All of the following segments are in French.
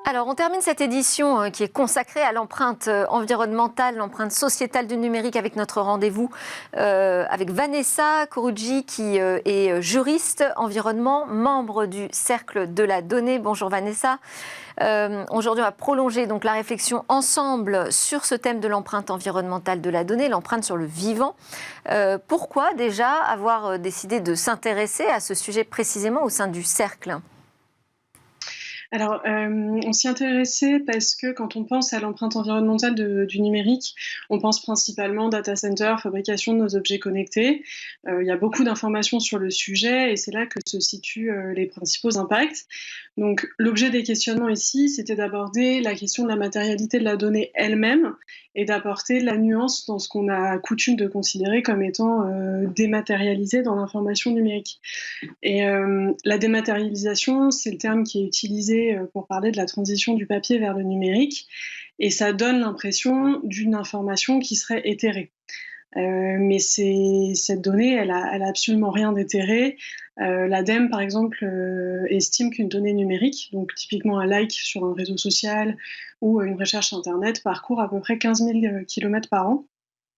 Alors, on termine cette édition qui est consacrée à l'empreinte environnementale, l'empreinte sociétale du numérique avec notre rendez-vous avec Vanessa Coruggi qui est juriste environnement, membre du Cercle de la Donnée. Bonjour Vanessa. Aujourd'hui, on va prolonger donc la réflexion ensemble sur ce thème de l'empreinte environnementale de la donnée, l'empreinte sur le vivant. Pourquoi déjà avoir décidé de s'intéresser à ce sujet précisément au sein du Cercle ? Alors, on s'y intéressait parce que quand on pense à l'empreinte environnementale du numérique, on pense principalement data center, fabrication de nos objets connectés. Il y a beaucoup d'informations sur le sujet et c'est là que se situent les principaux impacts. Donc, l'objet des questionnements ici, c'était d'aborder la question de la matérialité de la donnée elle-même et d'apporter la nuance dans ce qu'on a coutume de considérer comme étant dématérialisé dans l'information numérique. Et la dématérialisation, c'est le terme qui est utilisé pour parler de la transition du papier vers le numérique, et ça donne l'impression d'une information qui serait éthérée. Mais cette donnée, elle a absolument rien d'éthéré. L'ADEME, par exemple, estime qu'une donnée numérique, donc typiquement un like sur un réseau social ou une recherche Internet, parcourt à peu près 15 000 km par an.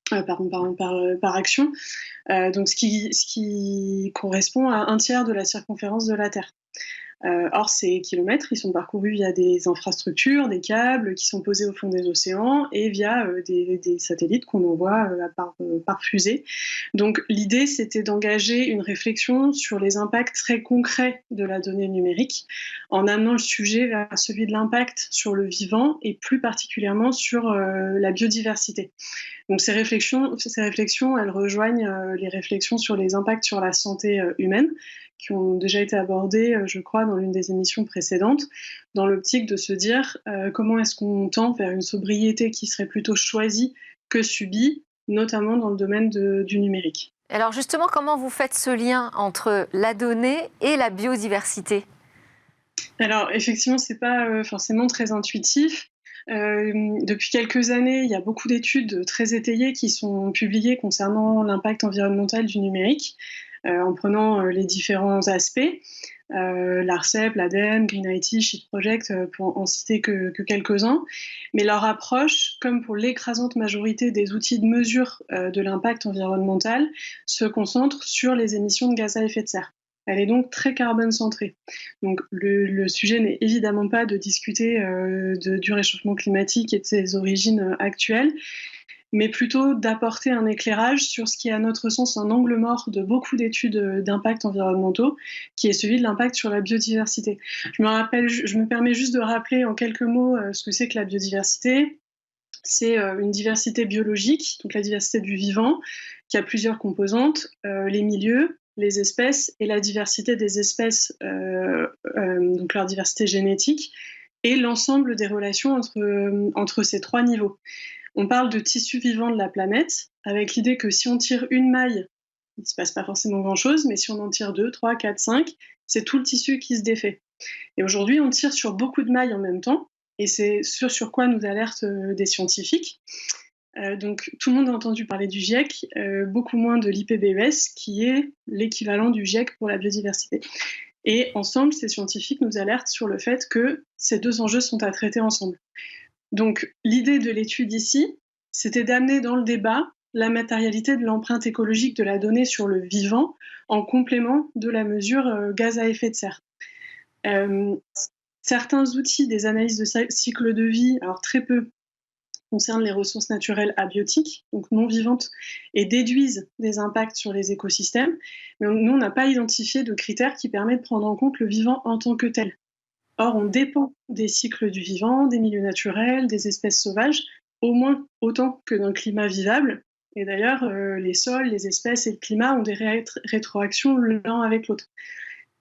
Par action, donc ce qui correspond à un tiers de la circonférence de la Terre. Or, ces kilomètres, ils sont parcourus via des infrastructures, des câbles qui sont posés au fond des océans et via des satellites qu'on envoie par fusée. Donc, l'idée, c'était d'engager une réflexion sur les impacts très concrets de la donnée numérique en amenant le sujet vers celui de l'impact sur le vivant et plus particulièrement sur la biodiversité. Donc, ces réflexions, elles rejoignent les réflexions sur les impacts sur la santé humaine, qui ont déjà été abordées, je crois, dans l'une des émissions précédentes, dans l'optique de se dire comment est-ce qu'on tend vers une sobriété qui serait plutôt choisie que subie, notamment dans le domaine du numérique. Alors justement, comment vous faites ce lien entre la donnée et la biodiversité ? Alors effectivement, c'est pas forcément très intuitif. Depuis quelques années, il y a beaucoup d'études très étayées qui sont publiées concernant l'impact environnemental du numérique, en prenant les différents aspects, l'ARCEP, l'ADEME, Green IT, Shift Project, pour en citer que quelques-uns. Mais leur approche, comme pour l'écrasante majorité des outils de mesure de l'impact environnemental, se concentre sur les émissions de gaz à effet de serre. Elle est donc très carbone-centrée. Donc le sujet n'est évidemment pas de discuter du réchauffement climatique et de ses origines actuelles, mais plutôt d'apporter un éclairage sur ce qui est à notre sens un angle mort de beaucoup d'études d'impact environnementaux, qui est celui de l'impact sur la biodiversité. Je me permets juste de rappeler en quelques mots ce que c'est que la biodiversité. C'est une diversité biologique, donc la diversité du vivant, qui a plusieurs composantes, les milieux, les espèces et la diversité des espèces, donc leur diversité génétique, et l'ensemble des relations entre ces trois niveaux. On parle de tissu vivant de la planète, avec l'idée que si on tire une maille, il ne se passe pas forcément grand-chose, mais si on en tire 2, 3, 4, 5, c'est tout le tissu qui se défait. Et aujourd'hui, on tire sur beaucoup de mailles en même temps, et c'est ce sur quoi nous alertent des scientifiques. Donc tout le monde a entendu parler du GIEC, beaucoup moins de l'IPBES, qui est l'équivalent du GIEC pour la biodiversité. Et ensemble, ces scientifiques nous alertent sur le fait que ces deux enjeux sont à traiter ensemble. Donc l'idée de l'étude ici, c'était d'amener dans le débat la matérialité de l'empreinte écologique de la donnée sur le vivant en complément de la mesure gaz à effet de serre. Certains outils des analyses de cycle de vie, alors très peu, concernent les ressources naturelles abiotiques, donc non vivantes, et déduisent des impacts sur les écosystèmes, mais nous, on n'a pas identifié de critères qui permettent de prendre en compte le vivant en tant que tel. Or, on dépend des cycles du vivant, des milieux naturels, des espèces sauvages, au moins autant que d'un climat vivable. Et d'ailleurs, les sols, les espèces et le climat ont des rétroactions l'un avec l'autre.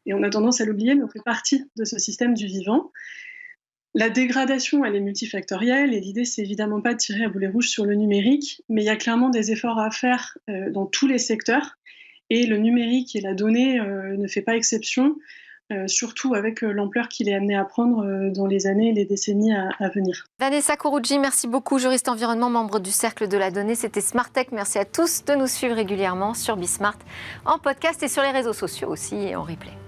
Et on a tendance à l'oublier, mais on fait partie de ce système du vivant. La dégradation, elle est multifactorielle, et l'idée, c'est évidemment pas de tirer à boulet rouge sur le numérique, mais il y a clairement des efforts à faire dans tous les secteurs, et le numérique et la donnée ne fait pas exception. Surtout avec l'ampleur qu'il est amené à prendre dans les années et les décennies à venir. Vanessa Coruggi, merci beaucoup, juriste environnement, membre du Cercle de la Donnée. C'était Smartech. Merci à tous de nous suivre régulièrement sur Bismart, en podcast et sur les réseaux sociaux aussi et en replay.